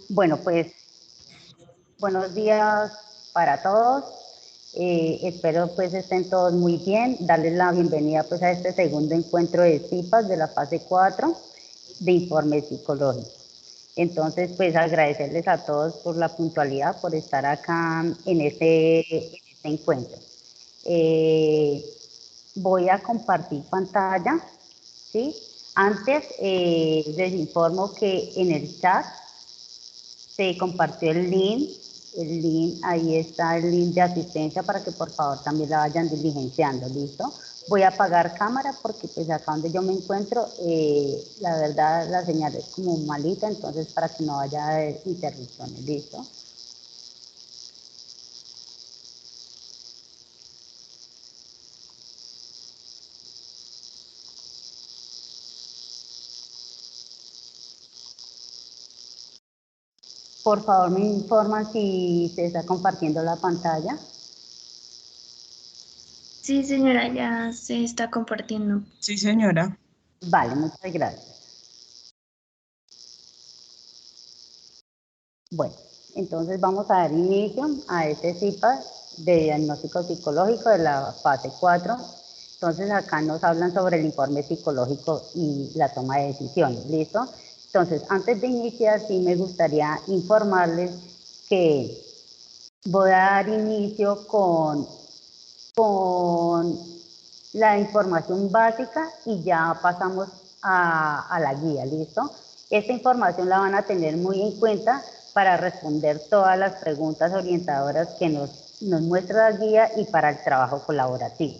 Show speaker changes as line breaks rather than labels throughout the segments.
Bueno, pues buenos días para todos. Espero pues estén todos muy bien. Darles la bienvenida pues a este segundo encuentro de CIPAS de la fase 4 de informe psicológico. Entonces, pues agradecerles a todos por la puntualidad, por estar acá en este encuentro. Voy a compartir pantalla, ¿sí? Antes les informo que en el chat se compartió el link, ahí está el link de asistencia para que por favor también la vayan diligenciando, ¿listo? Voy a apagar cámara porque pues acá donde yo me encuentro, la verdad la señal es como malita, entonces para que no haya interrupciones, ¿listo? Por favor me informan si se está compartiendo la pantalla.
Sí, señora, ya se está compartiendo.
Sí, señora.
Vale, muchas gracias. Bueno, entonces vamos a dar inicio a este CIPA de diagnóstico psicológico de la fase 4. Entonces acá nos hablan sobre el informe psicológico y la toma de decisiones, ¿listo? Entonces, antes de iniciar, sí me gustaría informarles que voy a dar inicio con la información básica y ya pasamos a la guía, ¿listo? Esta información la van a tener muy en cuenta para responder todas las preguntas orientadoras que nos muestra la guía y para el trabajo colaborativo.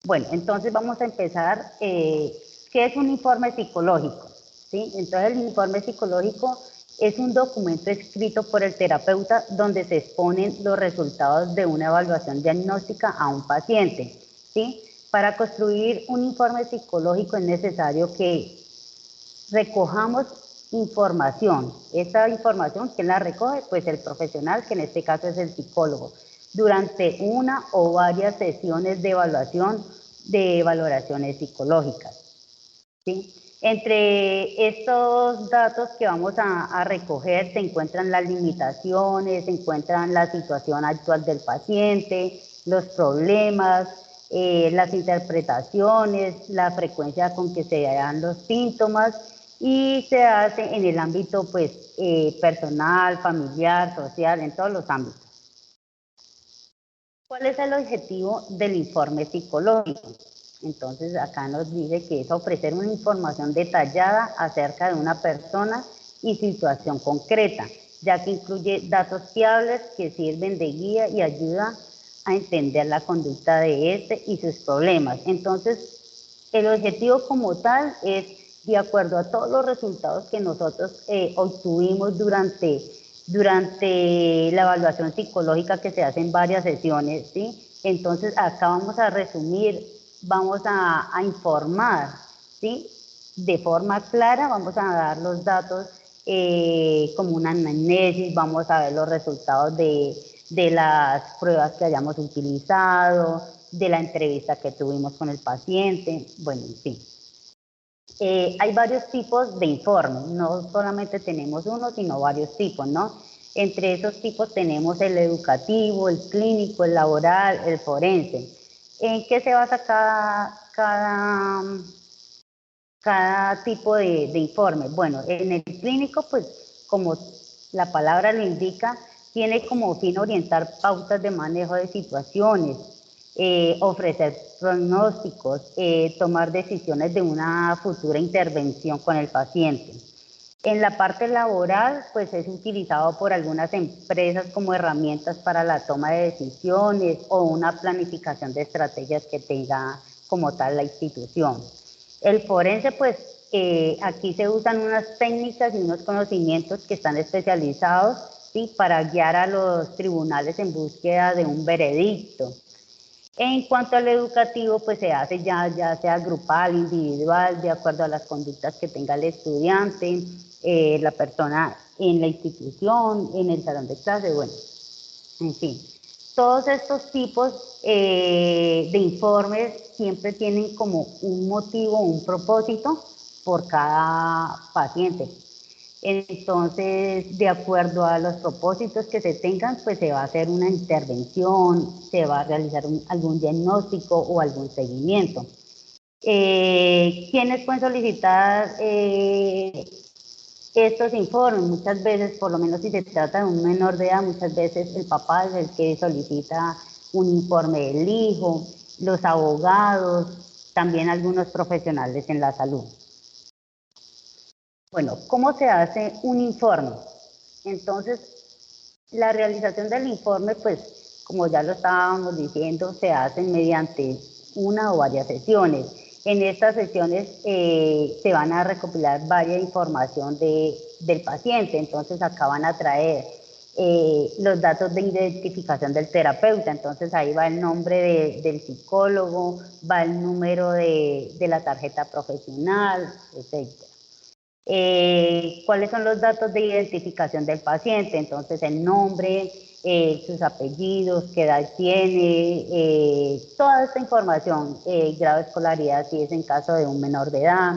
Bueno, entonces vamos a empezar. ¿Qué es un informe psicológico? ¿Sí? Entonces el informe psicológico es un documento escrito por el terapeuta donde se exponen los resultados de una evaluación diagnóstica a un paciente, ¿sí? Para construir un informe psicológico es necesario que recojamos información. Esta información, ¿quién la recoge? Pues el profesional, que en este caso es el psicólogo, durante una o varias sesiones de evaluación de valoraciones psicológicas, ¿sí? Entre estos datos que vamos a recoger se encuentran las limitaciones, se encuentran la situación actual del paciente, los problemas, las interpretaciones, la frecuencia con que se dan los síntomas y se hace en el ámbito pues, personal, familiar, social, en todos los ámbitos. ¿Cuál es el objetivo del informe psicológico? Entonces acá nos dice que es ofrecer una información detallada acerca de una persona y situación concreta, ya que incluye datos fiables que sirven de guía y ayuda a entender la conducta de este y sus problemas. Entonces, el objetivo como tal es, de acuerdo a todos los resultados que nosotros obtuvimos durante la evaluación psicológica que se hace en varias sesiones, ¿sí? Entonces, acá vamos a resumir, vamos a informar, ¿sí? De forma clara, vamos a dar los datos como una anamnesis, vamos a ver los resultados de las pruebas que hayamos utilizado, de la entrevista que tuvimos con el paciente, bueno, en fin. Hay varios tipos de informes, no solamente tenemos uno, sino varios tipos, ¿no? Entre esos tipos tenemos el educativo, el clínico, el laboral, el forense. ¿En qué se basa cada tipo de informe? Bueno, en el clínico, pues como la palabra lo indica, tiene como fin orientar pautas de manejo de situaciones, ofrecer pronósticos, tomar decisiones de una futura intervención con el paciente. En la parte laboral, pues es utilizado por algunas empresas como herramientas para la toma de decisiones o una planificación de estrategias que tenga como tal la institución. El forense, pues aquí se usan unas técnicas y unos conocimientos que están especializados, ¿sí? Para guiar a los tribunales en búsqueda de un veredicto. En cuanto al educativo, pues se hace ya sea grupal, individual, de acuerdo a las conductas que tenga el estudiante, la persona en la institución, en el salón de clase, bueno, en fin. Todos estos tipos de informes siempre tienen como un motivo, un propósito por cada paciente. Entonces, de acuerdo a los propósitos que se tengan, pues se va a hacer una intervención, se va a realizar algún diagnóstico o algún seguimiento. ¿Quiénes pueden solicitar estos informes? Muchas veces, por lo menos si se trata de un menor de edad, muchas veces el papá es el que solicita un informe del hijo, los abogados, también algunos profesionales en la salud. Bueno, ¿cómo se hace un informe? Entonces, la realización del informe, pues, como ya lo estábamos diciendo, se hace mediante una o varias sesiones. En estas sesiones se van a recopilar varias información del paciente, entonces acá van a traer los datos de identificación del terapeuta, entonces ahí va el nombre del psicólogo, va el número de la tarjeta profesional, etc. ¿Cuáles son los datos de identificación del paciente? Entonces el nombre, sus apellidos, qué edad tiene, toda esta información, grado de escolaridad si es en caso de un menor de edad.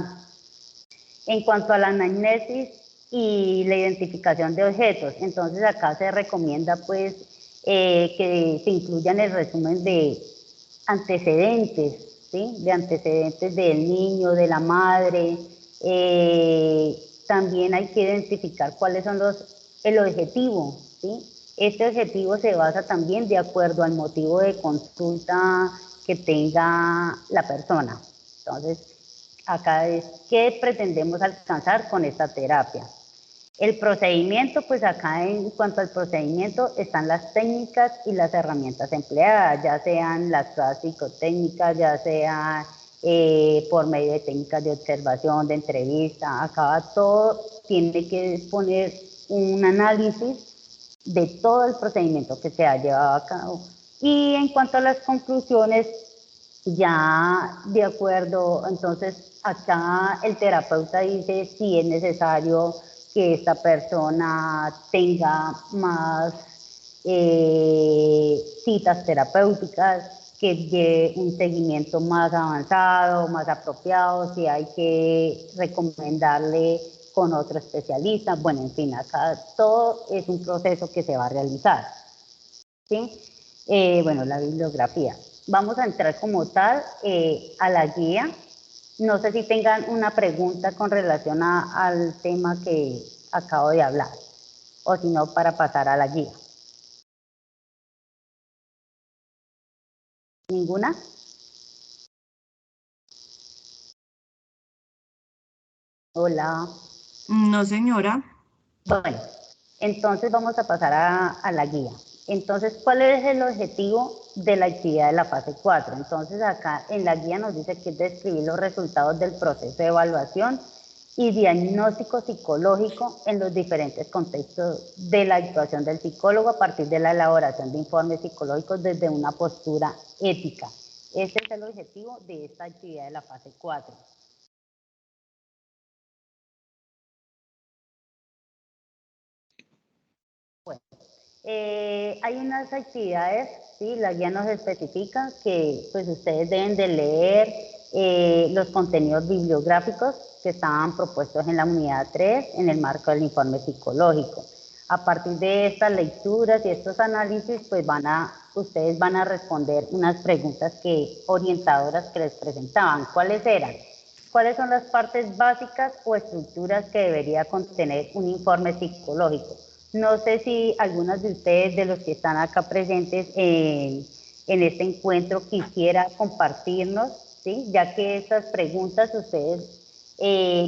En cuanto a la anamnesis y la identificación de objetos, entonces acá se recomienda pues que se incluyan el resumen de antecedentes, ¿sí? De antecedentes del niño, de la madre. También hay que identificar cuáles son el objetivo, ¿sí? Este objetivo se basa también de acuerdo al motivo de consulta que tenga la persona. Entonces, acá es qué pretendemos alcanzar con esta terapia. El procedimiento, pues acá en cuanto al procedimiento están las técnicas y las herramientas empleadas, ya sean las pruebas psicotécnicas, ya sea por medio de técnicas de observación, de entrevista. Acá todo tiene que poner un análisis de todo el procedimiento que se ha llevado a cabo. Y en cuanto a las conclusiones, ya de acuerdo, entonces acá el terapeuta dice si es necesario que esta persona tenga más citas terapéuticas, que lleve un seguimiento más avanzado, más apropiado, si hay que recomendarle con otro especialista. Bueno, en fin, acá todo es un proceso que se va a realizar, ¿sí? Bueno, la bibliografía. Vamos a entrar como tal a la guía. No sé si tengan una pregunta con relación al tema que acabo de hablar, o si no, para pasar a la guía. ¿Ninguna? Hola.
No, señora.
Bueno, entonces vamos a pasar a la guía. Entonces, ¿cuál es el objetivo de la actividad de la fase 4? Entonces, acá en la guía nos dice que es describir los resultados del proceso de evaluación y diagnóstico psicológico en los diferentes contextos de la actuación del psicólogo a partir de la elaboración de informes psicológicos desde una postura ética. Ese es el objetivo de esta actividad de la fase 4. Bueno, hay unas actividades, ¿sí? La guía nos especifica que pues ustedes deben de leer los contenidos bibliográficos que estaban propuestos en la unidad 3 en el marco del informe psicológico. A partir de estas lecturas y estos análisis, pues ustedes van a responder unas preguntas orientadoras que les presentaban. ¿Cuáles eran? ¿Cuáles son las partes básicas o estructuras que debería contener un informe psicológico? No sé si algunos de ustedes, de los que están acá presentes en este encuentro, quisiera compartirnos, ¿sí? Ya que estas preguntas ustedes,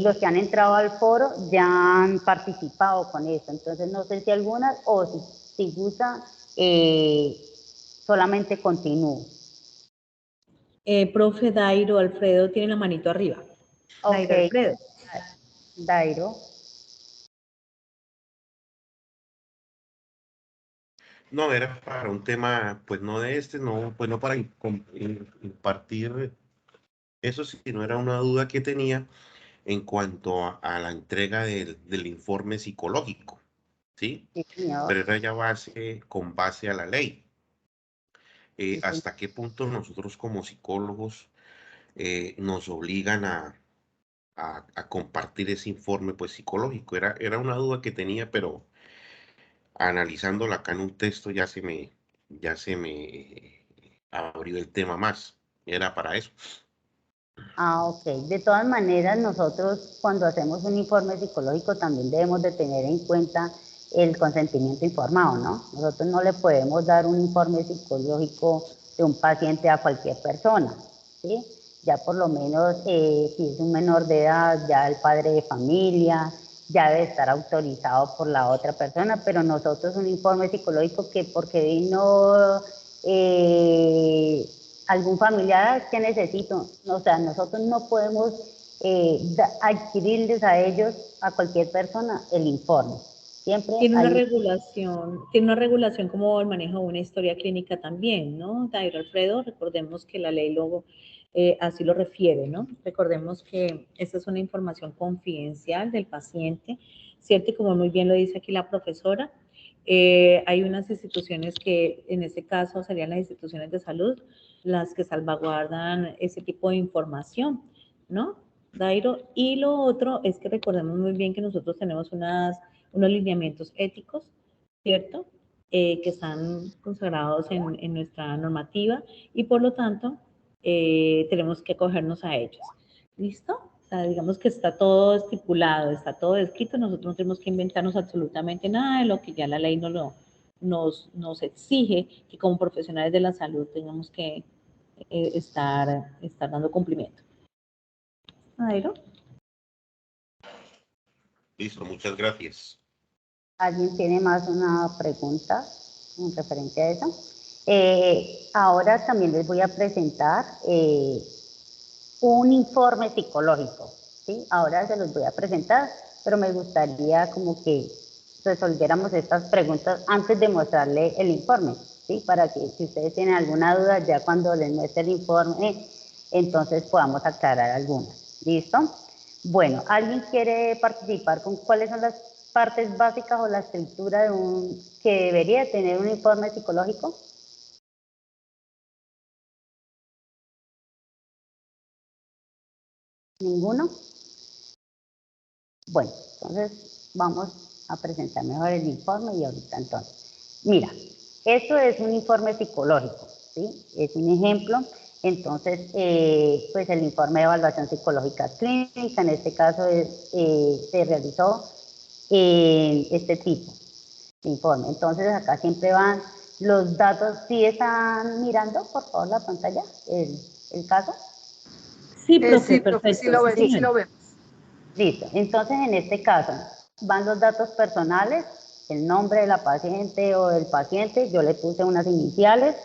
los que han entrado al foro, ya han participado con esto. Entonces, no sé si algunas o si gusta, solamente continúo.
Profe Dairo Alfredo tiene la manito arriba.
Ok,
Dairo Alfredo.
Dairo.
No, era para un tema, pues no de no, pues no para impartir eso, sino era una duda que tenía en cuanto a la entrega del informe psicológico, ¿sí?
Sí, señor.
Pero era ya con base a la ley.
Sí,
¿Hasta qué punto nosotros como psicólogos nos obligan a a compartir ese informe pues psicológico. Era una duda que tenía, pero analizándola acá en un texto ya se me abrió el tema más. Era para eso.
Ah, ok. De todas maneras, nosotros cuando hacemos un informe psicológico también debemos de tener en cuenta el consentimiento informado, ¿no? Nosotros no le podemos dar un informe psicológico de un paciente a cualquier persona, ¿sí? Ya por lo menos si es un menor de edad, ya el padre de familia, ya debe estar autorizado por la otra persona, pero nosotros un informe psicológico que porque vino algún familiar que necesito, o sea, nosotros no podemos adquirirles a ellos, a cualquier persona, el informe. Siempre
Tiene una regulación como el manejo de una historia clínica también, ¿no? Dairo Alfredo, recordemos que la ley luego así lo refiere, ¿no? Recordemos que esta es una información confidencial del paciente, ¿cierto? Y como muy bien lo dice aquí la profesora, hay unas instituciones que en este caso serían las instituciones de salud las que salvaguardan ese tipo de información, ¿no? Dairo, y lo otro es que recordemos muy bien que nosotros tenemos unos lineamientos éticos, ¿cierto? Que están consagrados en nuestra normativa y por lo tanto tenemos que acogernos a ellos. ¿Listo? O sea, digamos que está todo estipulado, está todo escrito, nosotros no tenemos que inventarnos absolutamente nada de lo que ya la ley nos exige que como profesionales de la salud tengamos que estar dando cumplimiento. Jairo.
Listo, muchas gracias.
¿Alguien tiene más una pregunta en referencia a eso? Ahora también les voy a presentar un informe psicológico, ¿sí? Ahora se los voy a presentar, pero me gustaría como que resolviéramos estas preguntas antes de mostrarle el informe, ¿sí? Para que si ustedes tienen alguna duda, ya cuando les muestre el informe, entonces podamos aclarar algunas. ¿Listo? Bueno, ¿alguien quiere participar con cuáles son las partes básicas o la estructura de que debería tener un informe psicológico? ¿Ninguno? Bueno, entonces vamos a presentar mejor el informe y ahorita entonces. Mira, esto es un informe psicológico, ¿sí? Es un ejemplo. Entonces, pues el informe de evaluación psicológica clínica, en este caso se realizó este tipo de informe. Entonces, acá siempre van los datos. ¿Sí están mirando, por favor, la pantalla, el caso?
Sí, profe,
Sí, profe,
perfecto.
sí lo vemos, sí lo vemos.
Listo. Entonces, en este caso, van los datos personales, el nombre de la paciente o del paciente, yo le puse unas iniciales,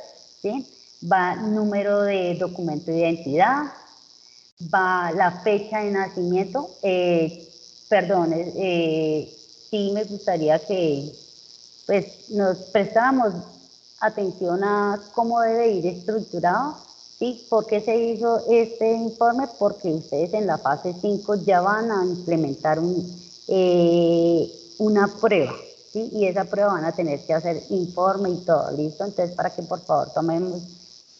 ¿sí? Va número de documento de identidad, va la fecha de nacimiento, sí me gustaría que pues, nos prestáramos atención a cómo debe ir estructurado. ¿Sí? ¿Por qué se hizo este informe? Porque ustedes en la fase 5 ya van a implementar una prueba, ¿sí? Y esa prueba van a tener que hacer informe y todo, ¿listo? Entonces, para que por favor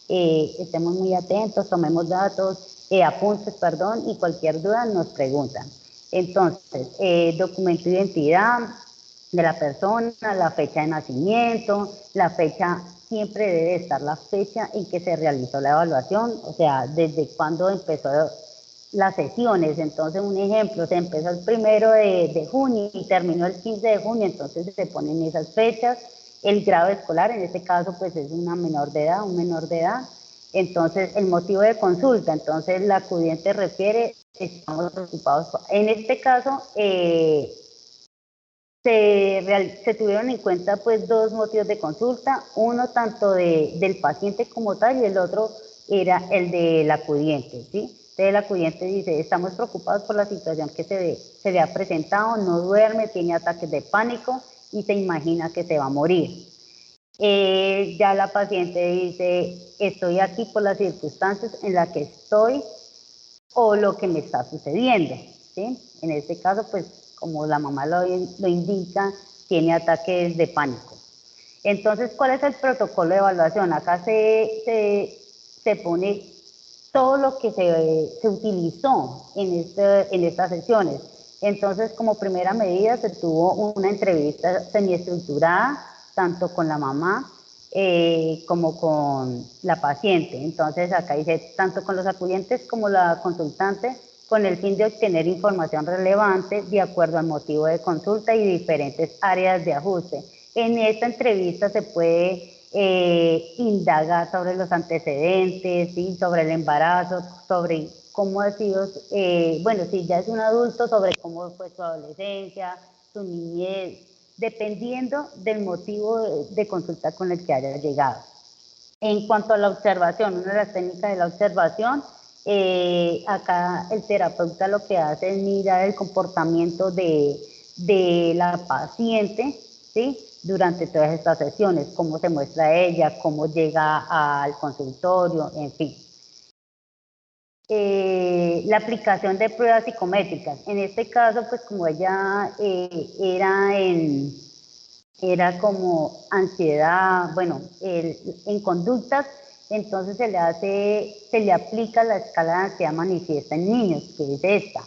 estemos muy atentos, tomemos datos, apuntes, perdón, y cualquier duda nos preguntan. Entonces, documento de identidad de la persona, la fecha de nacimiento, la fecha, siempre debe estar la fecha en que se realizó la evaluación, o sea, desde cuándo empezó las sesiones. Entonces, un ejemplo, se empezó el 1 de junio y terminó el 15 de junio, entonces se ponen esas fechas. El grado escolar, en este caso, pues es una menor de edad, un menor de edad. Entonces, el motivo de consulta, entonces la acudiente refiere, estamos preocupados. En este caso, se tuvieron en cuenta pues dos motivos de consulta, uno tanto del paciente como tal y el otro era el del acudiente, ¿sí? Entonces el acudiente dice, estamos preocupados por la situación que se le ha presentado, no duerme, tiene ataques de pánico y se imagina que se va a morir. Ya la paciente dice, estoy aquí por las circunstancias en las que estoy o lo que me está sucediendo, ¿sí? En este caso, pues, como la mamá lo indica, tiene ataques de pánico. Entonces, ¿cuál es el protocolo de evaluación? Acá se pone todo lo que se utilizó en estas sesiones. Entonces, como primera medida, se tuvo una entrevista semiestructurada, tanto con la mamá como con la paciente. Entonces, acá dice, tanto con los acudientes como la consultante, con el fin de obtener información relevante de acuerdo al motivo de consulta y diferentes áreas de ajuste. En esta entrevista se puede indagar sobre los antecedentes, ¿sí? Sobre el embarazo, sobre cómo ha sido, bueno, si ya es un adulto, sobre cómo fue su adolescencia, su niñez, dependiendo del motivo de consulta con el que haya llegado. En cuanto a la observación, una de las técnicas de la observación, acá el terapeuta lo que hace es mirar el comportamiento de la paciente, ¿sí? Durante todas estas sesiones, cómo se muestra ella, cómo llega al consultorio, en fin. La aplicación de pruebas psicométricas. En este caso, pues como ella era como ansiedad, bueno, en conductas, entonces se le aplica la escala de ansiedad manifiesta en niños, que es esta,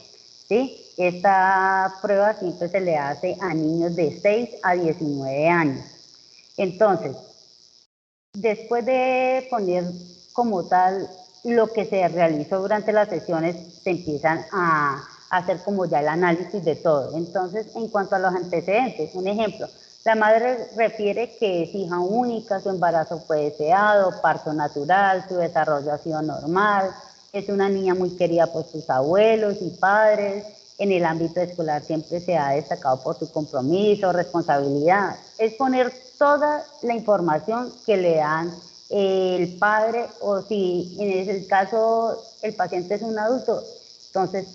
¿sí? Esta prueba siempre se le hace a niños de 6 a 19 años. Entonces, después de poner como tal lo que se realizó durante las sesiones, se empiezan a hacer como ya el análisis de todo. Entonces, en cuanto a los antecedentes, un ejemplo, la madre refiere que es hija única, su embarazo fue deseado, parto natural, su desarrollo ha sido normal, es una niña muy querida por sus abuelos y padres, en el ámbito escolar siempre se ha destacado por su compromiso, responsabilidad. Es poner toda la información que le dan el padre, o si en el caso el paciente es un adulto, entonces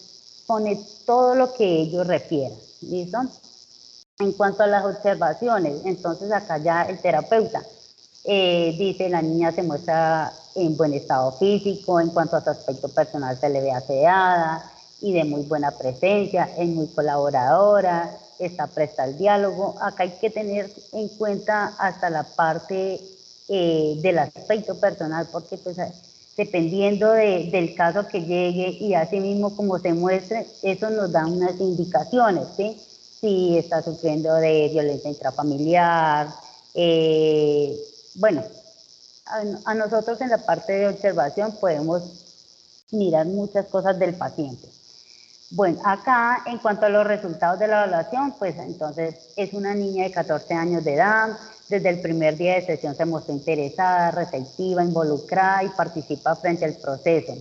pone todo lo que ellos refieran, ¿listo? En cuanto a las observaciones, entonces acá ya el terapeuta dice, la niña se muestra en buen estado físico, en cuanto a su aspecto personal se le ve aseada y de muy buena presencia, es muy colaboradora, está presta al diálogo. Acá hay que tener en cuenta hasta la parte del aspecto personal, porque pues dependiendo del caso que llegue y así mismo como se muestre, eso nos da unas indicaciones, ¿sí? Si está sufriendo de violencia intrafamiliar, bueno, a nosotros en la parte de observación podemos mirar muchas cosas del paciente. Bueno, acá en cuanto a los resultados de la evaluación, pues entonces es una niña de 14 años de edad, desde el primer día de sesión se mostró interesada, receptiva, involucrada y participa frente al proceso.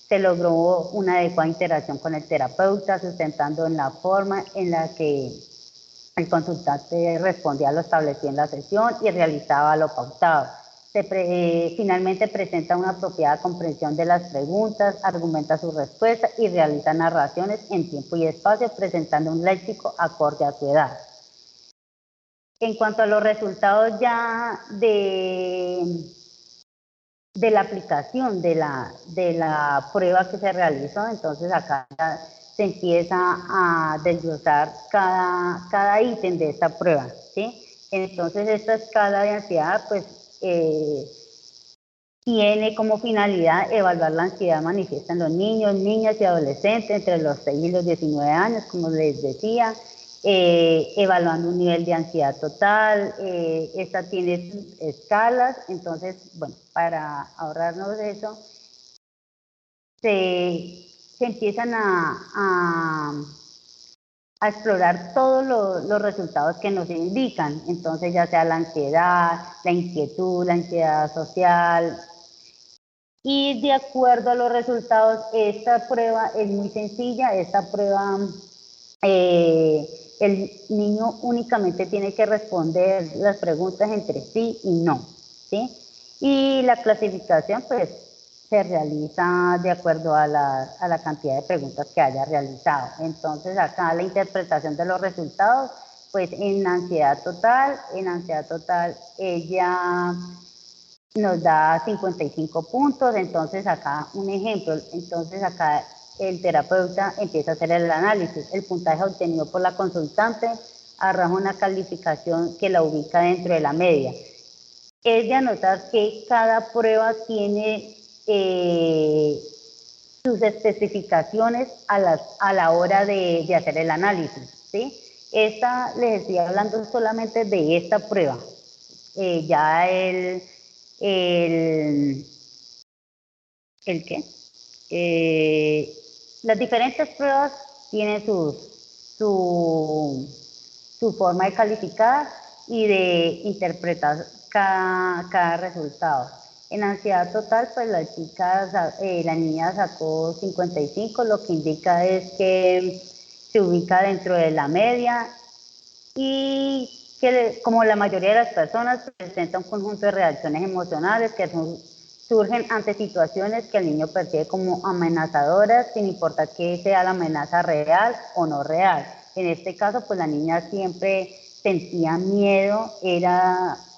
Se logró una adecuada interacción con el terapeuta, sustentando en la forma en la que el consultante respondía a lo establecido en la sesión y realizaba lo pautado. Finalmente presenta una apropiada comprensión de las preguntas, argumenta su respuesta y realiza narraciones en tiempo y espacio, presentando un léxico acorde a su edad. En cuanto a los resultados ya de la aplicación de la prueba que se realizó, entonces acá se empieza a desglosar cada ítem de esta prueba, ¿sí? Entonces esta escala de ansiedad pues tiene como finalidad evaluar la ansiedad manifiesta en los niños, niñas y adolescentes entre los 6 y los 19 años, como les decía, evaluando un nivel de ansiedad total. Esta tiene escalas, entonces, bueno, para ahorrarnos de eso, se empiezan a explorar todos los resultados que nos indican, entonces ya sea la ansiedad, la inquietud, la ansiedad social, y de acuerdo a los resultados, esta prueba es muy sencilla, esta prueba el niño únicamente tiene que responder las preguntas entre sí y no, ¿sí? Y la clasificación pues se realiza de acuerdo a la cantidad de preguntas que haya realizado. Entonces acá la interpretación de los resultados, pues en ansiedad total ella nos da 55 puntos, entonces acá un ejemplo, entonces acá el terapeuta empieza a hacer el análisis, el puntaje obtenido por la consultante arroja una calificación que la ubica dentro de la media. Es de anotar que cada prueba tiene sus especificaciones a la hora de hacer el análisis, ¿sí? Esta, les estoy hablando solamente de esta prueba. Ya ¿el qué? Las diferentes pruebas tienen su forma de calificar y de interpretar cada resultado. En ansiedad total, pues la niña sacó 55, lo que indica es que se ubica dentro de la media y que, como la mayoría de las personas, presenta un conjunto de reacciones emocionales que surgen ante situaciones que el niño percibe como amenazadoras, sin importar que sea la amenaza real o no real. En este caso, pues la niña siempre sentía miedo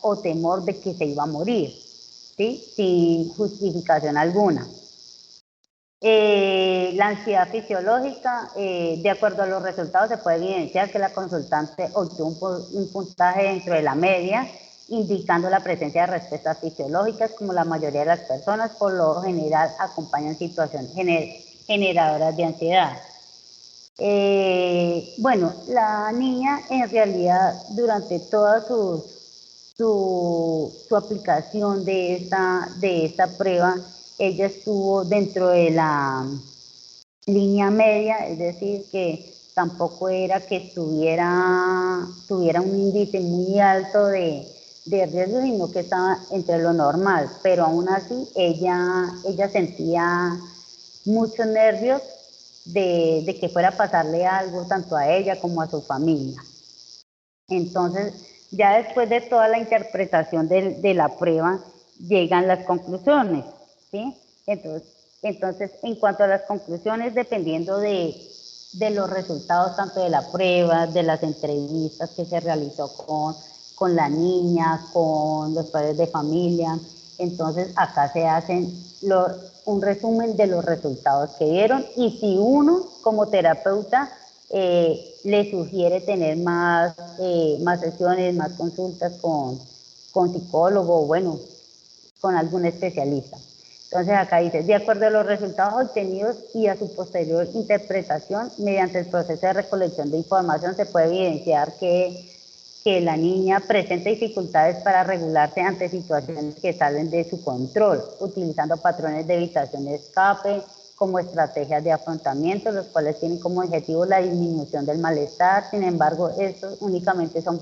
o temor de que se iba a morir, ¿sí? Sin justificación alguna. La ansiedad fisiológica, de acuerdo a los resultados, se puede evidenciar que la consultante obtuvo un puntaje dentro de la media, indicando la presencia de respuestas fisiológicas, como la mayoría de las personas, por lo general acompañan situaciones generadoras de ansiedad. Bueno, la niña en realidad durante toda su aplicación de esta prueba, ella estuvo dentro de la línea media, es decir, que tampoco era que tuviera un índice muy alto de riesgo, sino que estaba entre lo normal, pero aún así ella sentía muchos nervios de que fuera a pasarle algo tanto a ella como a su familia. Entonces, ya después de toda la interpretación de la prueba, llegan las conclusiones, ¿sí? Entonces, en cuanto a las conclusiones, dependiendo de los resultados tanto de la prueba, de las entrevistas que se realizó con la niña, con los padres de familia, entonces acá se hacen un resumen de los resultados que dieron, y si uno como terapeuta le sugiere tener más sesiones, más consultas con psicólogo, bueno, con algún especialista. Entonces acá dice, de acuerdo a los resultados obtenidos y a su posterior interpretación, mediante el proceso de recolección de información se puede evidenciar que la niña presenta dificultades para regularse ante situaciones que salen de su control, utilizando patrones de evitación de escape como estrategias de afrontamiento, los cuales tienen como objetivo la disminución del malestar. Sin embargo, estos únicamente son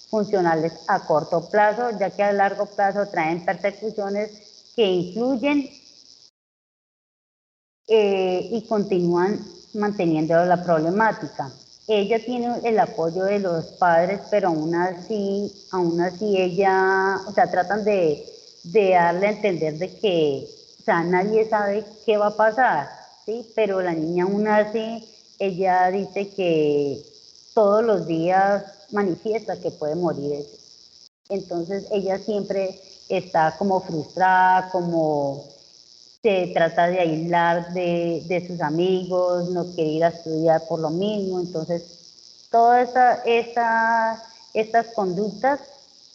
funcionales a corto plazo, ya que a largo plazo traen persecuciones que influyen y continúan manteniendo la problemática. Ella tiene el apoyo de los padres, pero aún así ella, o sea, tratan de darle a entender de que, o sea, nadie sabe qué va a pasar, ¿sí? Pero la niña aún así, ella dice que todos los días manifiesta que puede morir. Entonces ella siempre está como frustrada, como se trata de aislar de sus amigos, no quiere ir a estudiar por lo mismo. Entonces, todas estas conductas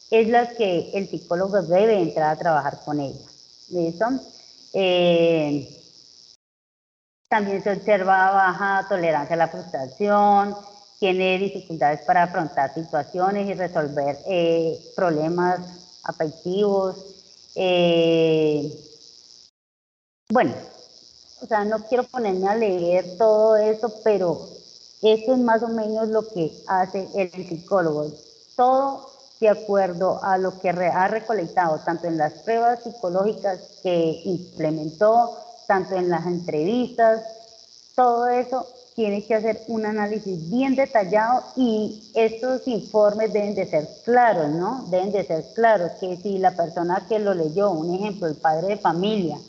es las que el psicólogo debe entrar a trabajar con ella. ¿Listo? También se observa baja tolerancia a la frustración, tiene dificultades para afrontar situaciones y resolver problemas afectivos. Bueno, o sea, no quiero ponerme a leer todo eso, pero eso es más o menos lo que hace el psicólogo. Todo de acuerdo a lo que ha recolectado, tanto en las pruebas psicológicas que implementó, tanto en las entrevistas, todo eso tiene que hacer un análisis bien detallado, y estos informes deben de ser claros, ¿no? Deben de ser claros, que si la persona que lo leyó, un ejemplo, el padre de familia,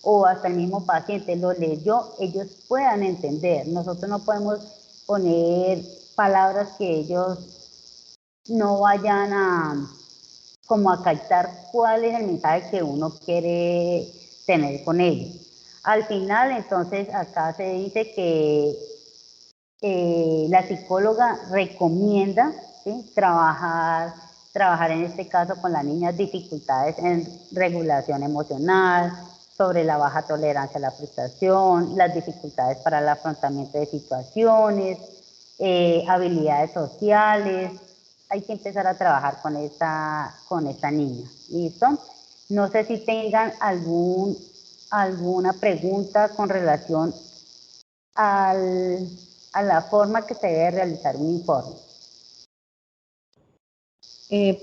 o hasta el mismo paciente lo leyó, ellos puedan entender. Nosotros no podemos poner palabras que ellos no vayan a captar cuál es el mensaje que uno quiere tener con ellos. Al final, entonces, acá se dice que la psicóloga recomienda, ¿sí?, trabajar en este caso con la niña dificultades en regulación emocional, sobre la baja tolerancia a la frustración, las dificultades para el afrontamiento de situaciones, habilidades sociales. Hay que empezar a trabajar con esta niña, ¿listo? No sé si tengan alguna pregunta con relación a la forma que se debe realizar un informe.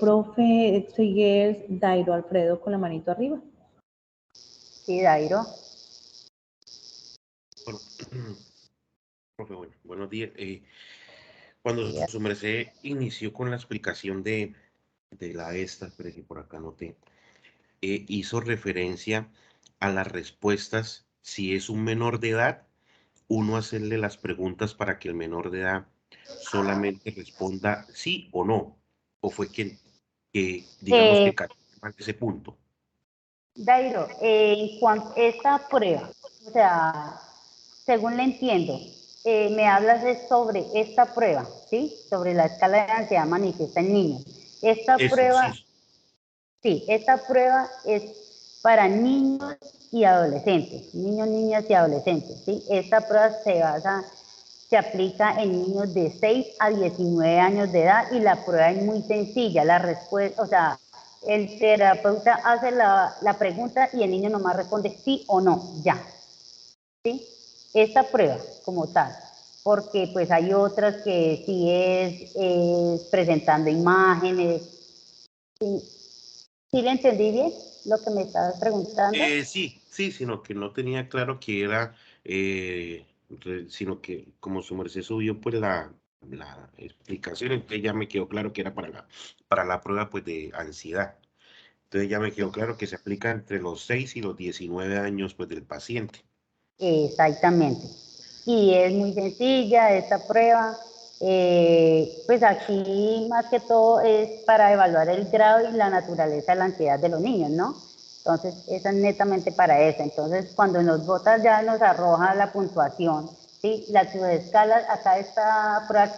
Profe, sigue Dairo Alfredo con la manito arriba.
Sí, Dairo.
Bueno, profe, bueno, buenos días. Cuando su merced inició con la explicación de la esta, pero que por acá noté, hizo referencia a las respuestas, si es un menor de edad, uno hacerle las preguntas para que el menor de edad solamente responda sí o no, o fue que digamos que cayó mal ese punto.
Dairo, en cuanto a esta prueba, o sea, según le entiendo, me hablas sobre esta prueba, ¿sí? Sobre la escala de ansiedad manifiesta en niños. Esta prueba, sí, esta prueba es para niños y adolescentes, niños, niñas y adolescentes, ¿sí? Esta prueba se aplica en niños de 6 a 19 años de edad y la prueba es muy sencilla, la respuesta, o sea, el terapeuta hace la pregunta y el niño nomás responde sí o no, ya, ¿sí? Esta prueba como tal, porque pues hay otras que sí es presentando imágenes, ¿sí? ¿Sí le entendí bien lo que me estabas preguntando?
Sí, sino que no tenía claro que era, sino que como su merced subió pues la explicación, entonces ya me quedó claro que era para la prueba pues de ansiedad. Entonces ya me quedó claro que se aplica entre los 6 y los 19 años pues del paciente.
Exactamente. Y es muy sencilla esta prueba. Pues aquí más que todo es para evaluar el grado y la naturaleza de la ansiedad de los niños, ¿no? Entonces, esa es netamente para eso. Entonces, cuando nos botas ya nos arroja la puntuación, ¿sí? La subescala, acá esta prueba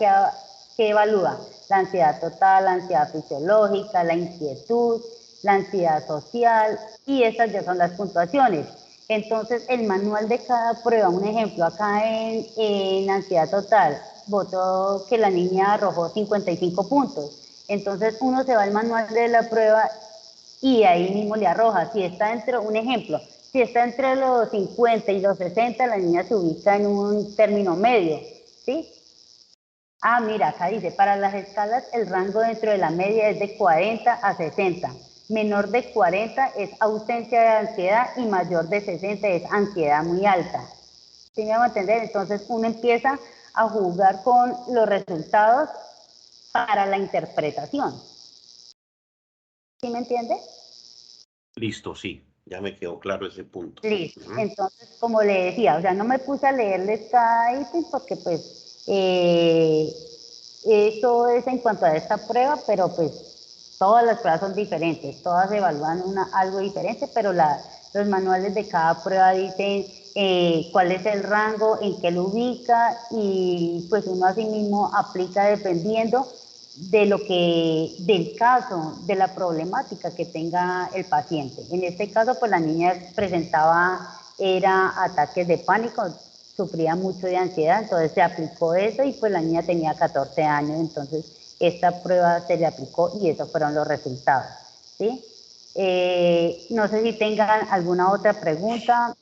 que evalúa la ansiedad total, la ansiedad fisiológica, la inquietud, la ansiedad social, y esas ya son las puntuaciones. Entonces, el manual de cada prueba, un ejemplo, acá en ansiedad total, votó que la niña arrojó 55 puntos. Entonces, uno se va al manual de la prueba y ahí mismo le arroja. Si está entre, un ejemplo, si está entre los 50 y los 60, la niña se ubica en un término medio, ¿sí? Ah, mira, acá dice, para las escalas el rango dentro de la media es de 40 a 60. Menor de 40 es ausencia de ansiedad y mayor de 60 es ansiedad muy alta. ¿Sí me hago entender? Entonces uno empieza a jugar con los resultados para la interpretación. ¿Sí me entiende?
Listo, sí, ya me quedó claro ese punto.
Listo. Entonces, como le decía, o sea, no me puse a leerles cada ítem porque pues eso es en cuanto a esta prueba, pero pues todas las pruebas son diferentes, todas evalúan algo diferente, pero los manuales de cada prueba dicen cuál es el rango, en qué lo ubica, y pues uno así mismo aplica dependiendo del caso, de la problemática que tenga el paciente. En este caso, pues la niña era ataques de pánico, sufría mucho de ansiedad, entonces se aplicó eso y pues la niña tenía 14 años, entonces esta prueba se le aplicó y esos fueron los resultados, ¿sí? No sé si tengan alguna otra pregunta.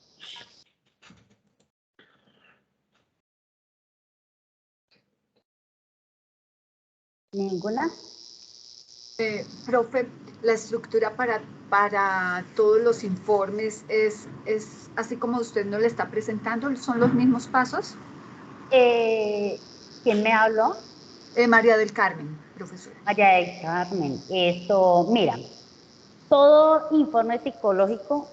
¿Ninguna?
Profe, la estructura para todos los informes es así como usted nos le está presentando, ¿son los mismos pasos?
¿Quién me habló?
María del Carmen, profesora.
María del Carmen, mira, todo informe psicológico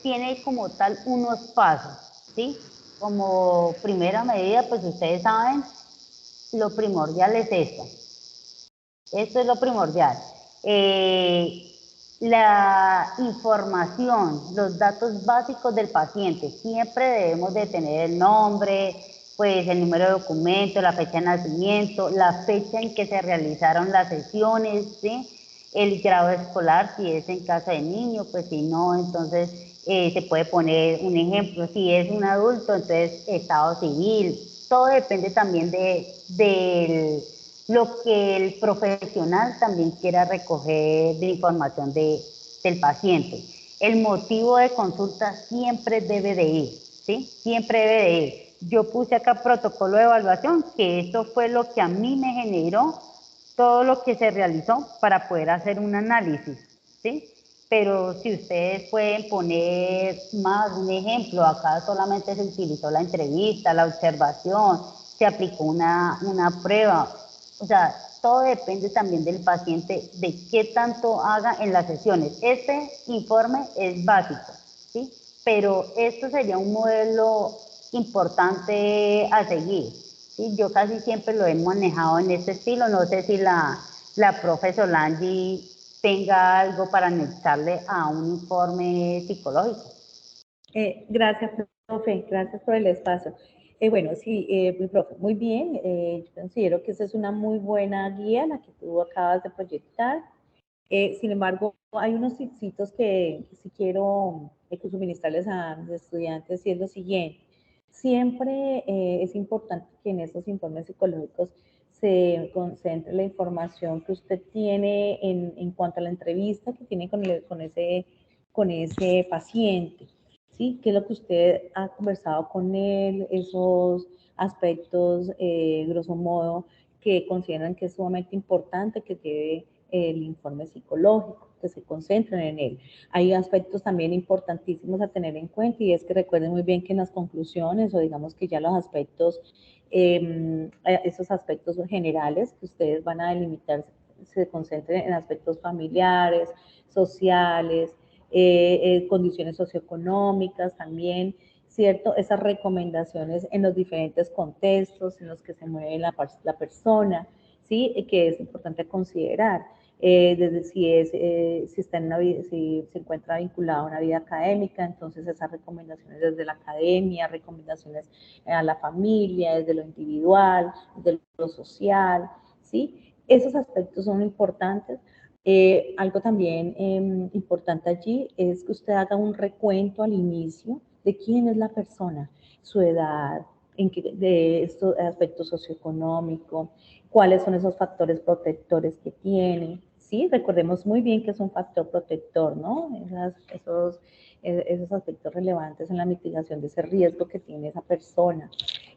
tiene como tal unos pasos, ¿sí? Como primera medida, pues ustedes saben, lo primordial es esto. Esto es lo primordial. La información, los datos básicos del paciente, siempre debemos de tener el nombre, pues el número de documento, la fecha de nacimiento, la fecha en que se realizaron las sesiones, ¿sí? El grado escolar, si es en casa de niño, pues si no, entonces Se puede poner un ejemplo, si es un adulto, entonces estado civil. Todo depende también de lo que el profesional también quiera recoger de información del paciente. El motivo de consulta siempre debe de ir, ¿sí? Siempre debe de ir. Yo puse acá protocolo de evaluación, que esto fue lo que a mí me generó todo lo que se realizó para poder hacer un análisis, ¿sí? Pero si ustedes pueden poner más un ejemplo, acá solamente se utilizó la entrevista, la observación, se aplicó una prueba, o sea, todo depende también del paciente, de qué tanto haga en las sesiones. Este informe es básico, ¿sí? Pero esto sería un modelo importante a seguir, ¿sí? Yo casi siempre lo he manejado en este estilo, no sé si la profe Solange tenga algo para anexarle a un informe psicológico.
Gracias, profe, gracias por el espacio. Bueno, sí, mi profe, muy bien. Yo considero que esa es una muy buena guía, la que tú acabas de proyectar. Sin embargo, hay unos tipsitos que sí quiero suministrarles a mis estudiantes y es lo siguiente. Siempre es importante que en esos informes psicológicos se concentre la información que usted tiene en cuanto a la entrevista que tiene con ese paciente, ¿sí? ¿Qué es lo que usted ha conversado con él? Esos aspectos, grosso modo, que consideran que es sumamente importante que debe el informe psicológico, que se concentren en él. Hay aspectos también importantísimos a tener en cuenta y es que recuerden muy bien que en las conclusiones o digamos que ya los aspectos, esos aspectos generales que ustedes van a delimitar se concentren en aspectos familiares, sociales, condiciones socioeconómicas también, ¿cierto? Esas recomendaciones en los diferentes contextos en los que se mueve la persona, ¿sí? Que es importante considerar. Desde si está en una vida, si se encuentra vinculado a una vida académica, entonces esas recomendaciones desde la academia, recomendaciones a la familia, desde lo individual, desde lo social, ¿sí? Esos aspectos son importantes. Algo también importante allí es que usted haga un recuento al inicio de quién es la persona, su edad, de estos aspectos socioeconómicos, cuáles son esos factores protectores que tiene, ¿sí? Recordemos muy bien que es un factor protector, ¿no? Esos aspectos relevantes en la mitigación de ese riesgo que tiene esa persona,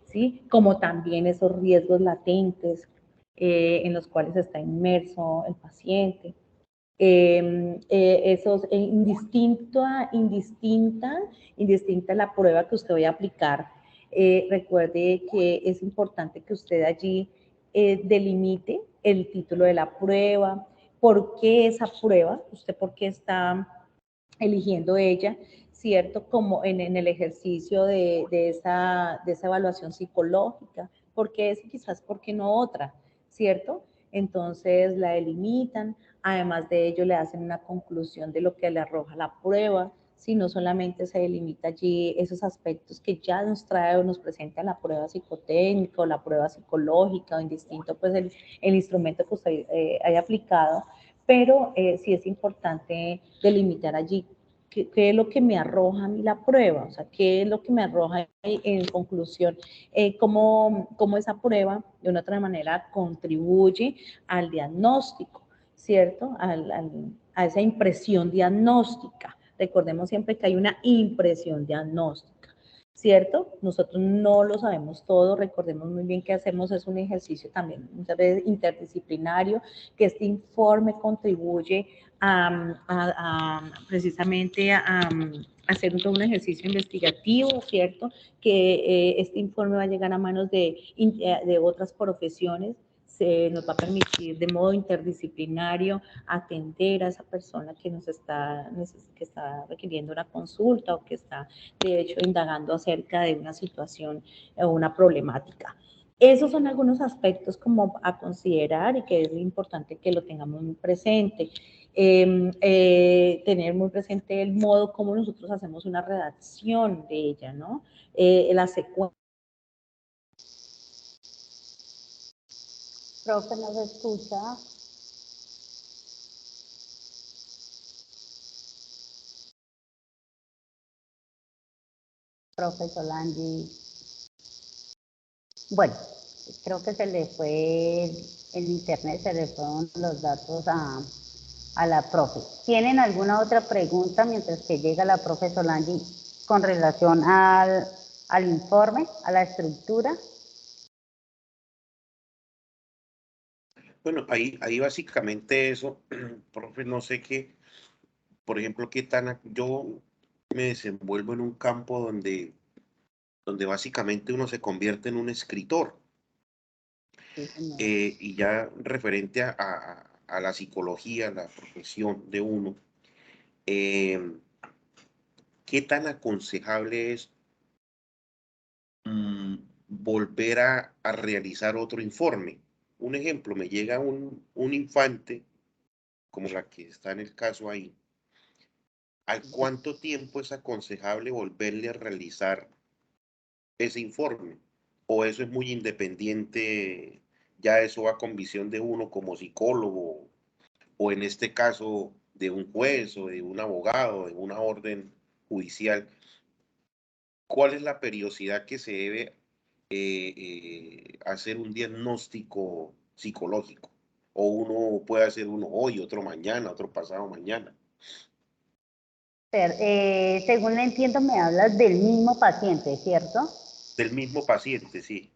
¿sí? Como también esos riesgos latentes en los cuales está inmerso el paciente. Indistinta la prueba que usted vaya a aplicar, recuerde que es importante que usted allí delimite el título de la prueba, por qué esa prueba, usted por qué está eligiendo ella, ¿cierto? Como en el ejercicio de esa evaluación psicológica, ¿por qué es quizás, por qué no otra, ¿cierto? Entonces la delimitan, además de ello le hacen una conclusión de lo que le arroja la prueba, si no solamente se delimita allí esos aspectos que ya nos trae o nos presenta la prueba psicotécnica o la prueba psicológica o indistinto pues el instrumento que usted haya aplicado, pero sí es importante delimitar allí qué es lo que me arroja a mí la prueba, o sea, qué es lo que me arroja en conclusión, cómo esa prueba de una otra manera contribuye al diagnóstico, ¿cierto? A esa impresión diagnóstica. Recordemos siempre que hay una impresión diagnóstica, ¿cierto? Nosotros no lo sabemos todo, recordemos muy bien que hacemos es un ejercicio también muchas veces interdisciplinario, que este informe contribuye precisamente a hacer un ejercicio investigativo, ¿cierto? Que este informe va a llegar a manos de otras profesiones, se nos va a permitir de modo interdisciplinario atender a esa persona que que está requiriendo una consulta o que está, de hecho, indagando acerca de una situación o una problemática. Esos son algunos aspectos como a considerar y que es importante que lo tengamos muy presente. Tener muy presente el modo como nosotros hacemos una redacción de ella, ¿no? La secuencia.
Profe, ¿no se escucha? Profe Solange. Bueno, creo que se le fue el internet, se le fueron los datos a la profe. ¿Tienen alguna otra pregunta mientras que llega la profe Solange con relación al informe, a la estructura?
Bueno, ahí básicamente eso, profe, no sé qué, por ejemplo, yo me desenvuelvo en un campo donde básicamente uno se convierte en un escritor.
Sí, señora.
Y ya referente a la psicología, la profesión de uno, eh, ¿qué tan aconsejable es volver a realizar otro informe? Un ejemplo, me llega un infante, como la que está en el caso ahí, ¿al cuánto tiempo es aconsejable volverle a realizar ese informe? ¿O eso es muy independiente? Ya eso va con visión de uno como psicólogo, o en este caso de un juez o de un abogado, de una orden judicial. ¿Cuál es la periodicidad que se debe hacer un diagnóstico psicológico? O uno puede hacer uno hoy, otro mañana, otro pasado mañana.
Según le entiendo, me hablas del mismo paciente, ¿cierto?
Del mismo paciente, sí.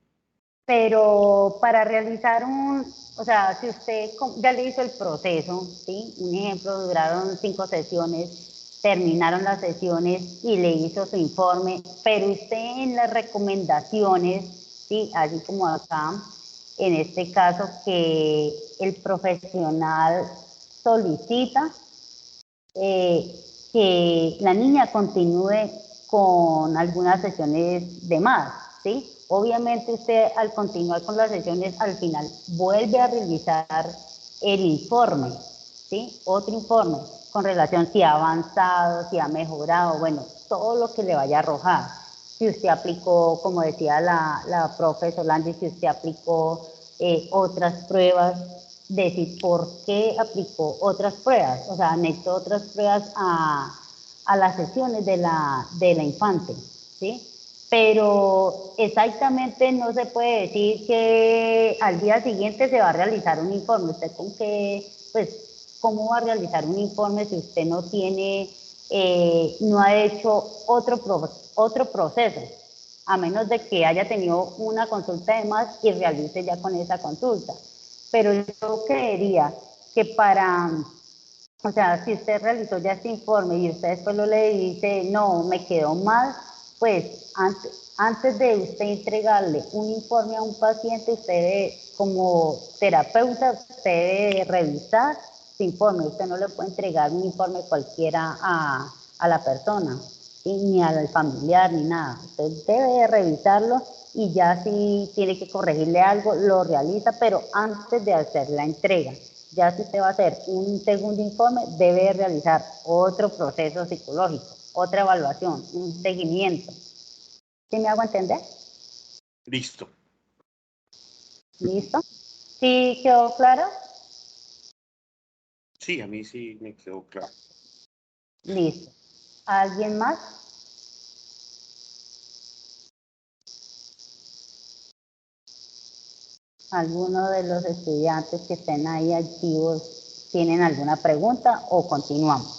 Pero para realizar o sea, si usted ya le hizo el proceso, ¿sí? Un ejemplo, duraron 5 sesiones, terminaron las sesiones y le hizo su informe, pero usted en las recomendaciones, ¿sí? Así como acá, en este caso, que el profesional solicita que la niña continúe con algunas sesiones de más, ¿sí? Obviamente usted al continuar con las sesiones al final vuelve a revisar el informe, ¿sí? Otro informe con relación si ha avanzado, si ha mejorado, bueno, todo lo que le vaya a arrojar. Si usted aplicó, como decía la profe Solange, si usted aplicó otras pruebas, decir por qué aplicó otras pruebas, o sea, anexó otras pruebas a las sesiones de la infante, ¿sí? Pero exactamente no se puede decir que al día siguiente se va a realizar un informe. ¿Usted con qué, pues, cómo va a realizar un informe si usted no tiene, no ha hecho otro proceso? A menos de que haya tenido una consulta de más y realice ya con esa consulta. Pero yo creería que o sea, si usted realizó ya este informe y usted después lo lee y dice, no, me quedó mal, pues antes de usted entregarle un informe a un paciente, usted debe, como terapeuta, usted debe revisar su informe. Usted no le puede entregar un informe cualquiera a la persona, ¿sí? Ni al familiar, ni nada. Usted debe revisarlo y ya si tiene que corregirle algo, lo realiza, pero antes de hacer la entrega. Ya si usted va a hacer un segundo informe, debe realizar otro proceso psicológico, otra evaluación, un seguimiento. ¿Sí me hago entender?
Listo.
¿Listo? ¿Sí quedó claro?
Sí, a mí sí me quedó claro.
Listo. ¿Alguien más? ¿Alguno de los estudiantes que estén ahí activos tienen alguna pregunta o continuamos?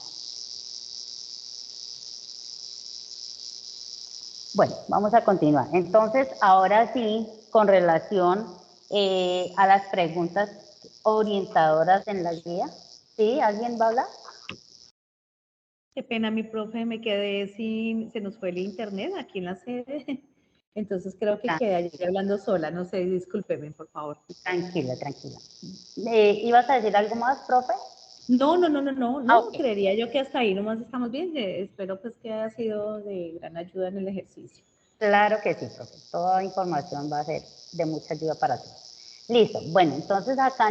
Bueno, vamos a continuar. Entonces, ahora sí, con relación a las preguntas orientadoras en la guía. ¿Sí? ¿Alguien va a hablar?
Qué pena, mi profe, me quedé se nos fue el internet aquí en la sede. Entonces creo que quedé allí hablando sola. No sé, discúlpeme, por favor.
Tranquila, tranquila. ¿Ibas a decir algo más, profe?
No,
Ok.
creería yo que hasta ahí nomás estamos bien. Espero pues que haya sido de gran ayuda en el ejercicio.
Claro que sí, profe. Toda información va a ser de mucha ayuda para todos. Listo. Bueno, entonces acá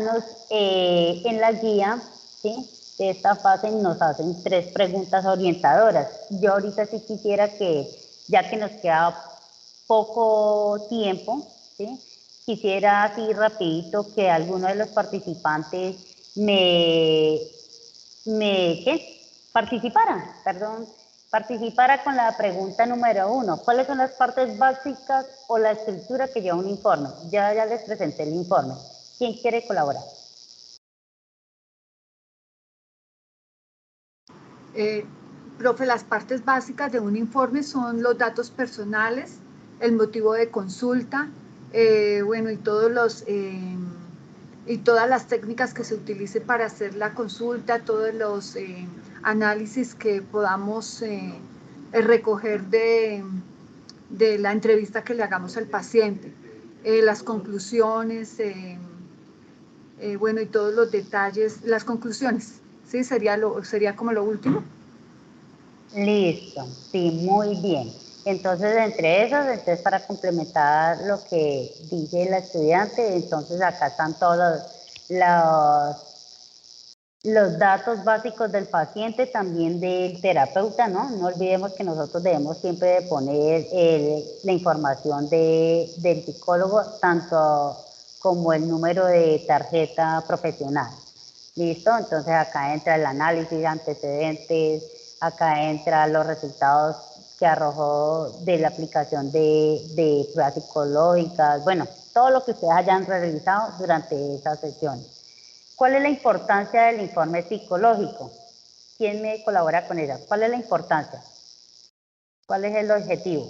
en la guía, ¿sí? De esta fase nos hacen 3 preguntas orientadoras. Yo ahorita sí quisiera que, ya que nos queda poco tiempo, ¿sí? Quisiera así rapidito que alguno de los participantes ¿qué? Participaran, perdón, Participara con la pregunta número 1. ¿Cuáles son las partes básicas o la estructura que lleva un informe? Ya les presenté el informe. ¿Quién quiere colaborar?
Profe, las partes básicas de un informe son los datos personales, el motivo de consulta, bueno, y todas las técnicas que se utilicen para hacer la consulta, todos los análisis que podamos recoger de la entrevista que le hagamos al paciente, las conclusiones, bueno, y todos los detalles, las conclusiones, ¿sí? Sería como lo último.
Listo, sí, muy bien. Entonces, entre esos, entonces para complementar lo que dice la estudiante, entonces acá están todos los datos básicos del paciente, también del terapeuta, ¿no? No olvidemos que nosotros debemos siempre de poner la información del psicólogo, tanto como el número de tarjeta profesional. ¿Listo? Entonces acá entra el análisis de antecedentes, acá entran los resultados que arrojó de la aplicación de pruebas psicológicas, bueno, todo lo que ustedes hayan realizado durante esa sesión. ¿Cuál es la importancia del informe psicológico? ¿Quién me colabora con ella? ¿Cuál es la importancia? ¿Cuál es el objetivo?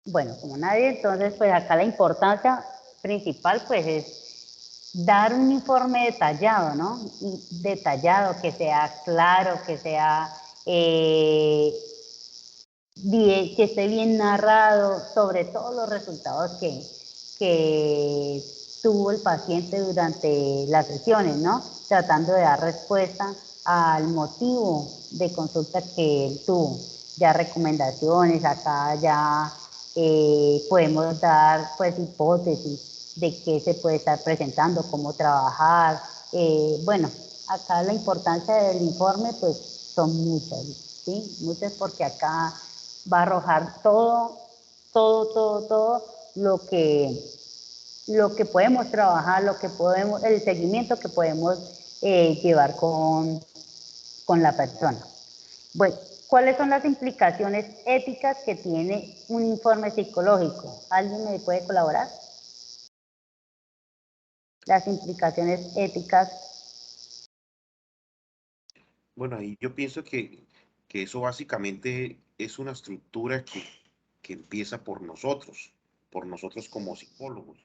Bueno, como nadie, entonces pues acá la importancia principal pues es dar un informe detallado, ¿no? Detallado, que sea claro, que sea bien, que esté bien narrado sobre todos los resultados que tuvo el paciente durante las sesiones, ¿no? Tratando de dar respuesta al motivo de consulta que él tuvo. Ya recomendaciones, acá ya podemos dar pues hipótesis de qué se puede estar presentando, cómo trabajar. Bueno, acá la importancia del informe pues son muchas, ¿sí? Muchas porque acá va a arrojar todo lo que podemos trabajar, el seguimiento que podemos llevar con la persona. Bueno, ¿cuáles son las implicaciones éticas que tiene un informe psicológico? ¿Alguien me puede colaborar? Las implicaciones éticas.
Bueno, ahí yo pienso que eso básicamente es una estructura que empieza por nosotros como psicólogos,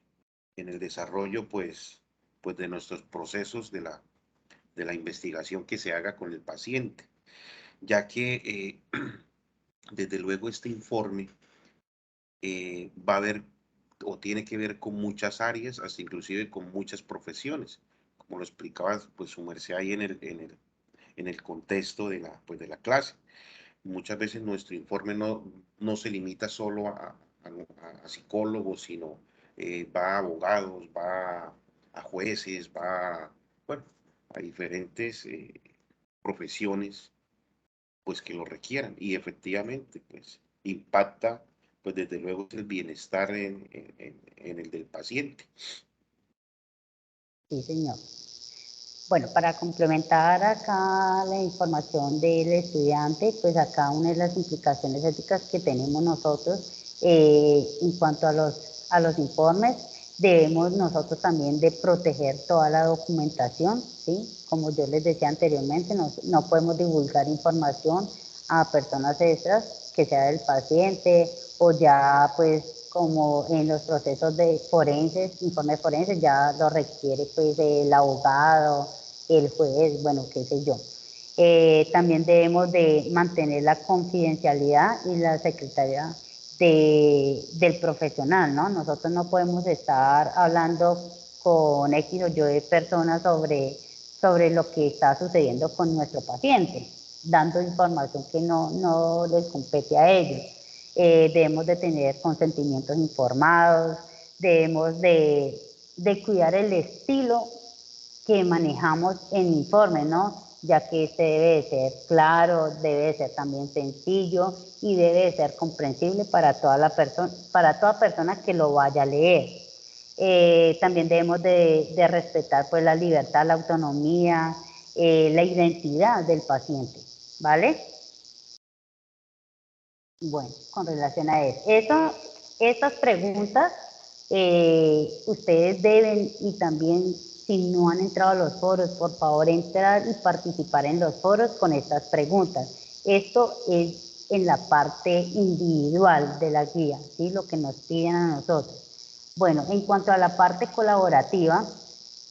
en el desarrollo pues de nuestros procesos de la investigación que se haga con el paciente, ya que desde luego este informe va a haber o tiene que ver con muchas áreas, hasta inclusive con muchas profesiones, como lo explicaba pues su merced ahí en el contexto pues, de la clase. Muchas veces nuestro informe no se limita solo a psicólogos, sino va a abogados, va a jueces, bueno, a diferentes profesiones pues que lo requieran y efectivamente pues impacta pues desde luego el bienestar en el del paciente.
Sí, señor. Bueno, para complementar acá la información del estudiante, pues acá una de las implicaciones éticas que tenemos nosotros en cuanto a los informes, debemos nosotros también de proteger toda la documentación, ¿sí? Como yo les decía anteriormente, no podemos divulgar información a personas extras, que sea del paciente o ya pues como en los procesos de forenses, informes forenses, ya lo requiere pues el abogado, el juez, bueno, qué sé yo. También debemos de mantener la confidencialidad y la secretaría del profesional, ¿no? Nosotros no podemos estar hablando con X o Y de personas sobre lo que está sucediendo con nuestro paciente, dando información que no les compete a ellos. Debemos de tener consentimientos informados, debemos de cuidar el estilo que manejamos en informe, ¿no? Ya que este debe de ser claro, debe de ser también sencillo y debe de ser comprensible para toda persona que lo vaya a leer. También debemos de respetar pues la libertad, la autonomía, la identidad del paciente, ¿vale? Bueno, con relación a eso, estas preguntas ustedes deben, y también si no han entrado a los foros, por favor entrar y participar en los foros con estas preguntas. Esto es en la parte individual de la guía, ¿sí? Lo que nos piden a nosotros. Bueno, en cuanto a la parte colaborativa,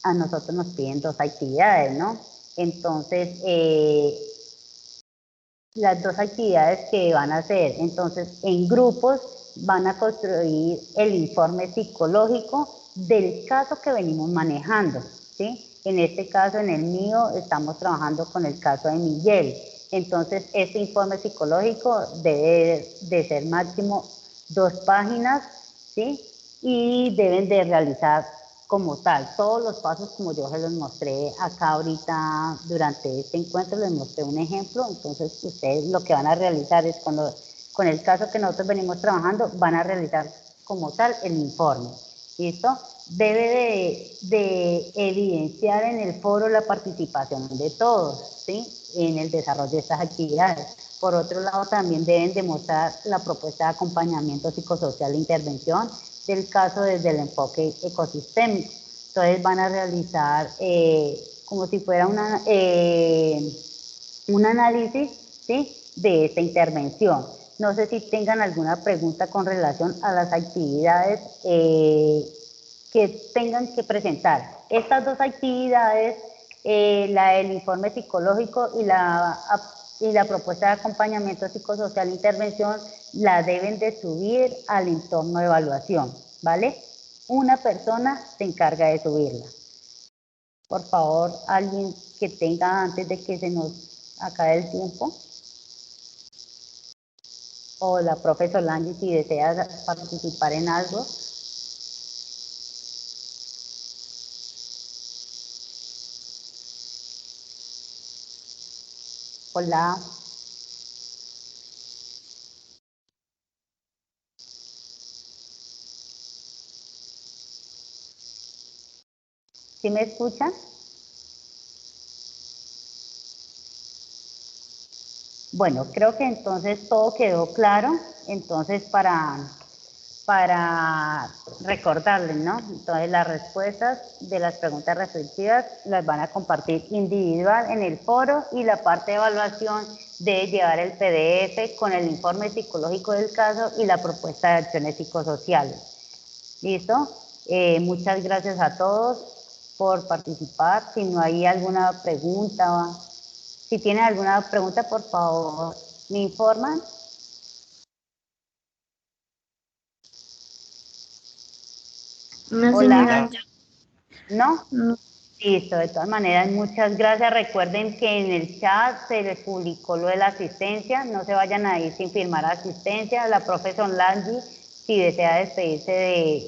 a nosotros nos piden 2 actividades, ¿no? Entonces, las 2 actividades que van a hacer, entonces, en grupos van a construir el informe psicológico del caso que venimos manejando, ¿sí? En este caso, en el mío, estamos trabajando con el caso de Miguel. Entonces, este informe psicológico debe de ser máximo 2 páginas, ¿sí? Y deben de realizar como tal todos los pasos como yo se los mostré acá ahorita durante este encuentro, les mostré un ejemplo. Entonces, ustedes lo que van a realizar es con el caso que nosotros venimos trabajando, van a realizar como tal el informe, ¿listo? Debe de evidenciar en el foro la participación de todos, ¿sí? En el desarrollo de estas actividades. Por otro lado, también deben demostrar la propuesta de acompañamiento psicosocial e intervención del caso desde el enfoque ecosistémico. Entonces van a realizar como si fuera un análisis, ¿sí? De esta intervención. No sé si tengan alguna pregunta con relación a las actividades que tengan que presentar. Estas 2 actividades, la del informe psicológico y la propuesta de acompañamiento psicosocial e intervención, la deben de subir al entorno de evaluación, ¿vale? Una persona se encarga de subirla. Por favor, alguien que tenga antes de que se nos acabe el tiempo. O la profe Solange, si desea participar en algo. Hola. ¿Sí me escuchan? Bueno, creo que entonces todo quedó claro. Entonces, para recordarles, ¿no? Entonces, las respuestas de las preguntas reflexivas las van a compartir individual en el foro, y la parte de evaluación debe llevar el PDF con el informe psicológico del caso y la propuesta de acciones psicosociales. ¿Listo? Muchas gracias a todos por participar. Si no hay alguna pregunta, si tienen alguna pregunta, por favor, me informan.
No,
Hola.
señora.
¿No?
No.
Listo, de todas maneras, muchas gracias. Recuerden que en el chat se les publicó lo de la asistencia. No se vayan a ir sin firmar asistencia. La profesora Langi, si desea despedirse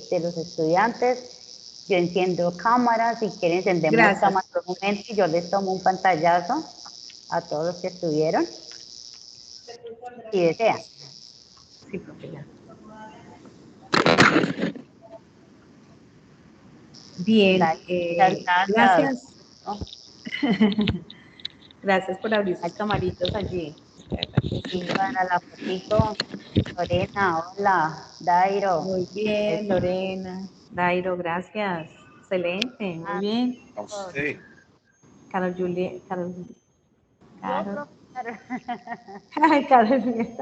de los estudiantes, yo enciendo cámaras. Si quieren, encendemos cámaras por un momento y yo les tomo un pantallazo a todos los que estuvieron. Si desean.
Sí, profe, ya. Bien, gracias. Gracias por abrir sus camaritas allí.
Y para la fotito, Lorena, hola, Dairo.
Muy bien, Lorena, Dairo, gracias. Excelente, muy bien.
A usted.
Carol Juliet,
Carol.
Ay, Carol Juliet.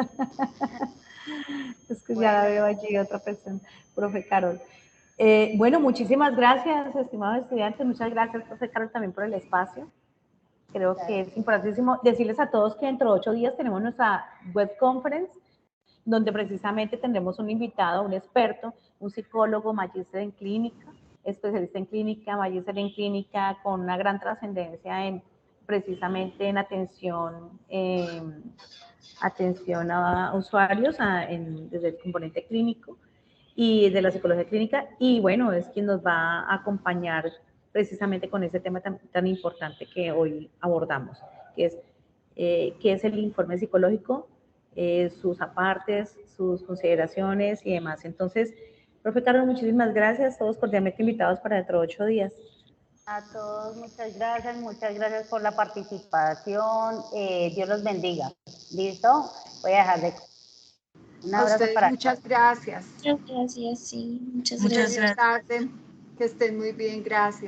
Es que
Bueno,
ya veo allí otra persona, profe Carol. Bueno, muchísimas gracias, estimados estudiantes. Muchas gracias, profe Carol, también por el espacio. Creo que es importantísimo decirles a todos que dentro de 8 días tenemos nuestra web conference, donde precisamente tendremos un invitado, un experto, un psicólogo, magíster en clínica, especialista en clínica, magíster en clínica, con una gran trascendencia precisamente en atención a usuarios desde el componente clínico y de la psicología clínica, y bueno, es quien nos va a acompañar precisamente con ese tema tan importante que hoy abordamos, que es el informe psicológico, sus apartes, sus consideraciones y demás. Entonces, Profe Carlos, muchísimas gracias, todos cordialmente invitados para dentro de 8 días.
A todos, muchas gracias por la participación. Dios los bendiga. ¿Listo? Voy a dejar de... Un
A
abrazo
ustedes
para
muchas gracias.
Muchas gracias, sí, muchas
Muchas
gracias.
Feliz tarde, que estén muy bien, gracias.